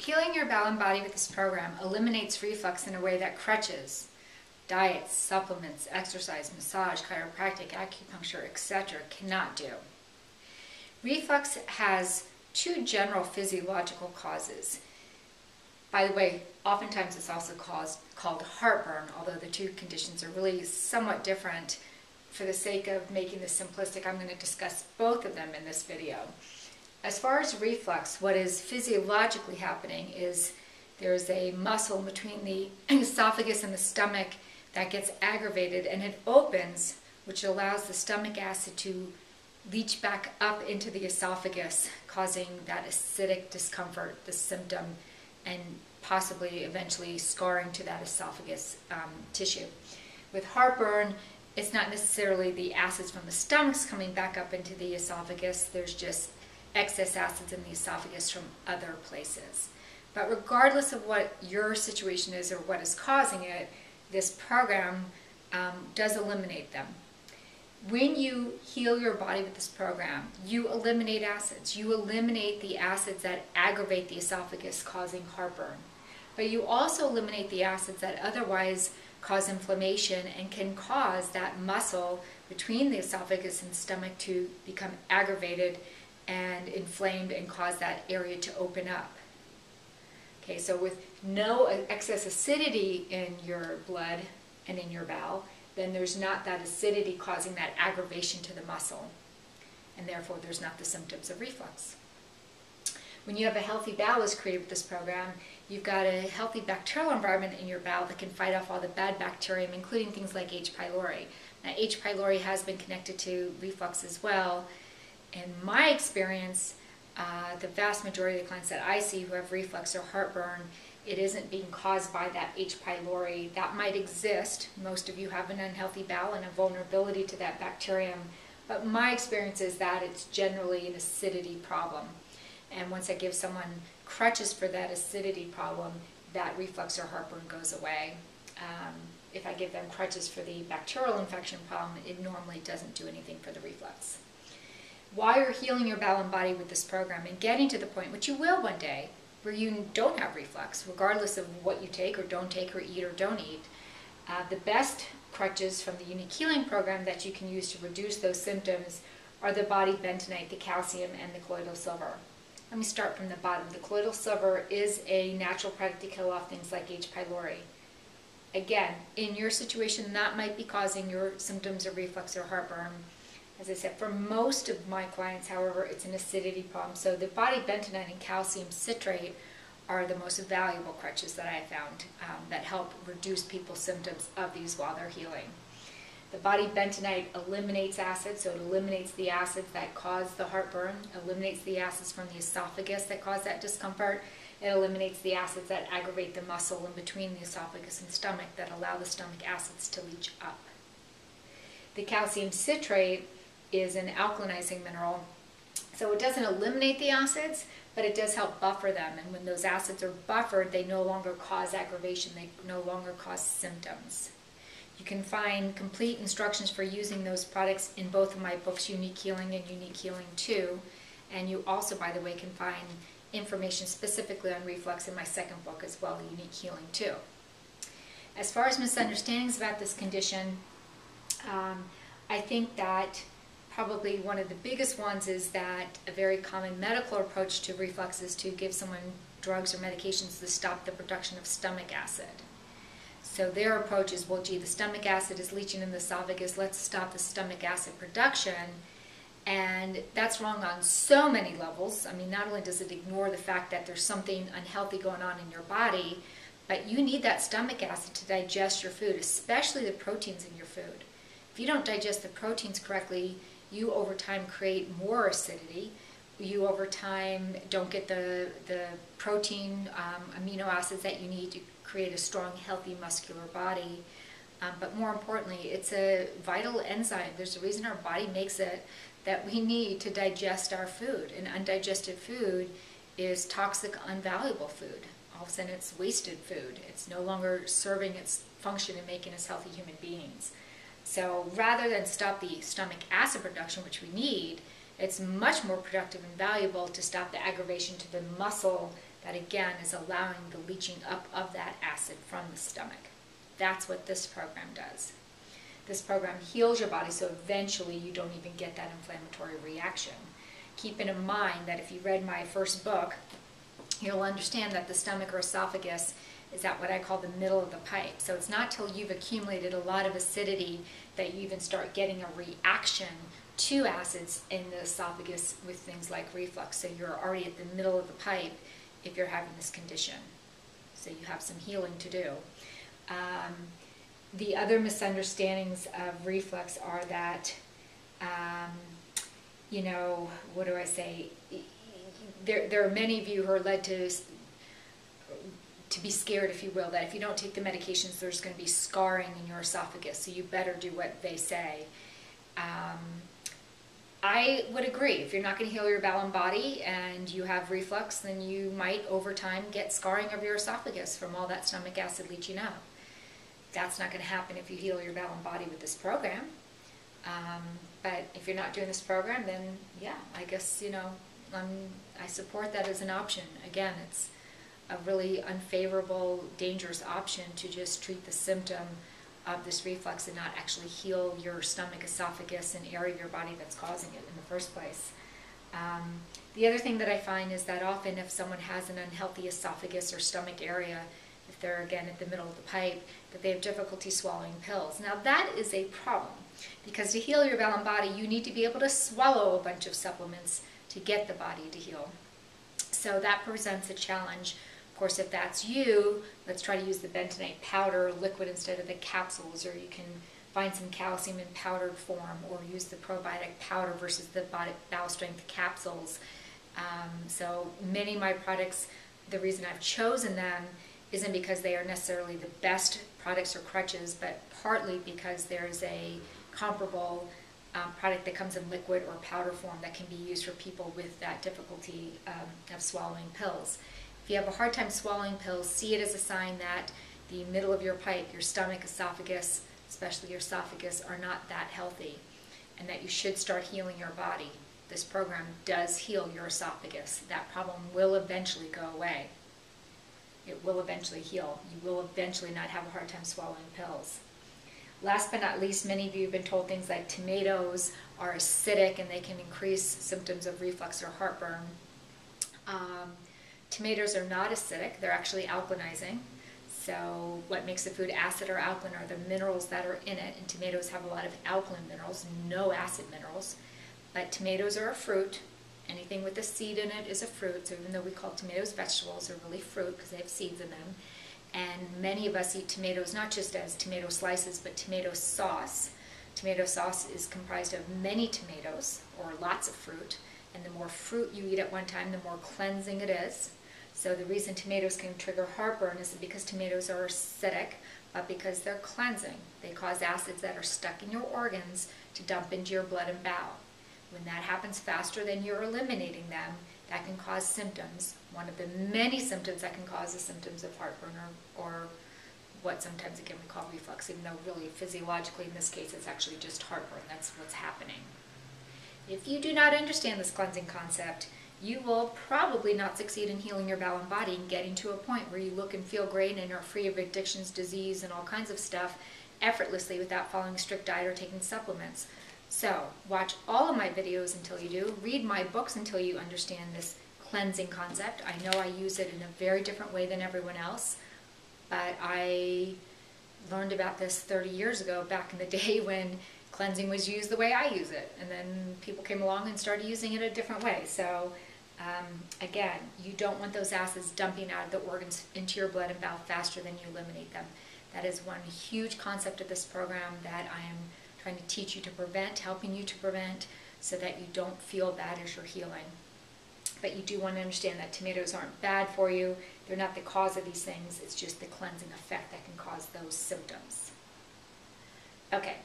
Healing your bowel and body with this program eliminates reflux in a way that crutches, diets, supplements, exercise, massage, chiropractic, acupuncture, etc. cannot do. Reflux has two general physiological causes. By the way, oftentimes it's also called heartburn, although the two conditions are really somewhat different. For the sake of making this simplistic, I'm going to discuss both of them in this video. As far as reflux, what is physiologically happening is there's a muscle between the esophagus and the stomach that gets aggravated and it opens, which allows the stomach acid to leach back up into the esophagus, causing that acidic discomfort, the symptom, and possibly eventually scarring to that esophagus tissue. With heartburn, it's not necessarily the acids from the stomachs coming back up into the esophagus, there's just excess acids in the esophagus from other places. But regardless of what your situation is or what is causing it, this program does eliminate them. When you heal your body with this program, you eliminate acids. You eliminate the acids that aggravate the esophagus, causing heartburn. But you also eliminate the acids that otherwise cause inflammation and can cause that muscle between the esophagus and stomach to become aggravated and inflamed and cause that area to open up. Okay, so with no excess acidity in your blood and in your bowel, then there's not that acidity causing that aggravation to the muscle, and therefore there's not the symptoms of reflux. When you have a healthy bowel as created with this program, you've got a healthy bacterial environment in your bowel that can fight off all the bad bacterium, including things like H. pylori. Now, H. pylori has been connected to reflux as well. In my experience, the vast majority of the clients that I see who have reflux or heartburn, it isn't being caused by that H. pylori. That might exist. Most of you have an unhealthy bowel and a vulnerability to that bacterium. But my experience is that it's generally an acidity problem. And once I give someone crutches for that acidity problem, that reflux or heartburn goes away. If I give them crutches for the bacterial infection problem, it normally doesn't do anything for the reflux. While you're healing your bowel and body with this program and getting to the point, which you will one day, where you don't have reflux, regardless of what you take or don't take or eat or don't eat, the best crutches from the Unique Healing Program that you can use to reduce those symptoms are the body bentonite, the calcium, and the colloidal silver. Let me start from the bottom. The colloidal silver is a natural product to kill off things like H. pylori. Again, in your situation, that might be causing your symptoms of reflux or heartburn. As I said, for most of my clients, however, it's an acidity problem. So the body bentonite and calcium citrate are the most valuable crutches that I have found that help reduce people's symptoms of these while they're healing. The body bentonite eliminates acids, so it eliminates the acids that cause the heartburn, eliminates the acids from the esophagus that cause that discomfort. It eliminates the acids that aggravate the muscle in between the esophagus and stomach that allow the stomach acids to leach up. The calcium citrate is an alkalinizing mineral, so it doesn't eliminate the acids, but it does help buffer them. And when those acids are buffered, they no longer cause aggravation, they no longer cause symptoms. You can find complete instructions for using those products in both of my books, Unique Healing and Unique Healing 2. And you also, by the way, can find information specifically on reflux in my second book as well, Unique Healing 2. As far as misunderstandings about this condition, I think that probably one of the biggest ones is that a very common medical approach to reflux is to give someone drugs or medications to stop the production of stomach acid. So their approach is, well, gee, the stomach acid is leaching in the esophagus, let's stop the stomach acid production. And that's wrong on so many levels. I mean, not only does it ignore the fact that there's something unhealthy going on in your body, but you need that stomach acid to digest your food, especially the proteins in your food. If you don't digest the proteins correctly, you over time create more acidity. You over time don't get the protein, amino acids that you need to create a strong, healthy, muscular body. But more importantly, it's a vital enzyme. There's a reason our body makes it that we need to digest our food. And undigested food is toxic, unvaluable food. All of a sudden it's wasted food. It's no longer serving its function in making us healthy human beings. So rather than stop the stomach acid production, which we need, it's much more productive and valuable to stop the aggravation to the muscle that again is allowing the leaching up of that acid from the stomach. That's what this program does. This program heals your body so eventually you don't even get that inflammatory reaction. Keeping in mind that if you read my first book, you'll understand that the stomach or esophagus is at what I call the middle of the pipe. So it's not till you've accumulated a lot of acidity that you even start getting a reaction to acids in the esophagus with things like reflux. So you're already at the middle of the pipe if you're having this condition. So you have some healing to do. The other misunderstandings of reflux are that, you know, what do I say? There are many of you who are led to be scared, if you will, that if you don't take the medications, there's going to be scarring in your esophagus, so you better do what they say. I would agree. If you're not going to heal your bowel and body and you have reflux, then you might over time get scarring of your esophagus from all that stomach acid leaching out. That's not going to happen if you heal your bowel and body with this program. But if you're not doing this program, then yeah, I guess, you know, I support that as an option. Again, it's a really unfavorable, dangerous option to just treat the symptom of this reflux and not actually heal your stomach, esophagus, and area of your body that's causing it in the first place. The other thing that I find is that often if someone has an unhealthy esophagus or stomach area, if they're again at the middle of the pipe, that they have difficulty swallowing pills. Now that is a problem, because to heal your bowel and body, you need to be able to swallow a bunch of supplements to get the body to heal. So that presents a challenge. Of course, if that's you, let's try to use the bentonite powder or liquid instead of the capsules, or you can find some calcium in powdered form, or use the probiotic powder versus the bowel strength capsules. So many of my products, the reason I've chosen them isn't because they are necessarily the best products or crutches, but partly because there's a comparable product that comes in liquid or powder form that can be used for people with that difficulty of swallowing pills. If you have a hard time swallowing pills, see it as a sign that the middle of your pipe, your stomach, esophagus, especially your esophagus, are not that healthy, and that you should start healing your body. This program does heal your esophagus. That problem will eventually go away. It will eventually heal. You will eventually not have a hard time swallowing pills. Last but not least, many of you have been told things like tomatoes are acidic and they can increase symptoms of reflux or heartburn. Tomatoes are not acidic, they're actually alkalinizing. So what makes the food acid or alkaline are the minerals that are in it, and tomatoes have a lot of alkaline minerals, no acid minerals. But tomatoes are a fruit. Anything with a seed in it is a fruit, so even though we call tomatoes vegetables, they're really fruit because they have seeds in them. And many of us eat tomatoes not just as tomato slices, but tomato sauce. Tomato sauce is comprised of many tomatoes, or lots of fruit, and the more fruit you eat at one time, the more cleansing it is. So the reason tomatoes can trigger heartburn isn't because tomatoes are acidic, but because they're cleansing. They cause acids that are stuck in your organs to dump into your blood and bowel. When that happens faster than you're eliminating them, that can cause symptoms. One of the many symptoms that can cause the symptoms of heartburn, or what sometimes again we call reflux, even though really physiologically in this case it's actually just heartburn. That's what's happening. If you do not understand this cleansing concept, you will probably not succeed in healing your bowel and body and getting to a point where you look and feel great and are free of addictions, disease, and all kinds of stuff effortlessly without following a strict diet or taking supplements. So, watch all of my videos until you do. Read my books until you understand this cleansing concept. I know I use it in a very different way than everyone else, but I learned about this 30 years ago, back in the day when cleansing was used the way I use it. And then people came along and started using it a different way. So, again, you don't want those acids dumping out of the organs into your blood and bowel faster than you eliminate them. That is one huge concept of this program that I am trying to teach you to prevent, helping you to prevent, so that you don't feel bad as you're healing. But you do want to understand that tomatoes aren't bad for you. They're not the cause of these things. It's just the cleansing effect that can cause those symptoms. Okay,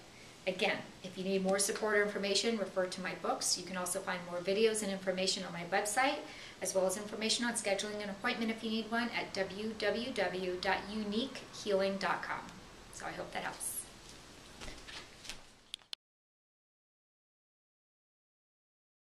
again, if you need more support or information, refer to my books. You can also find more videos and information on my website, as well as information on scheduling an appointment if you need one at www.uniquehealing.com. So I hope that helps.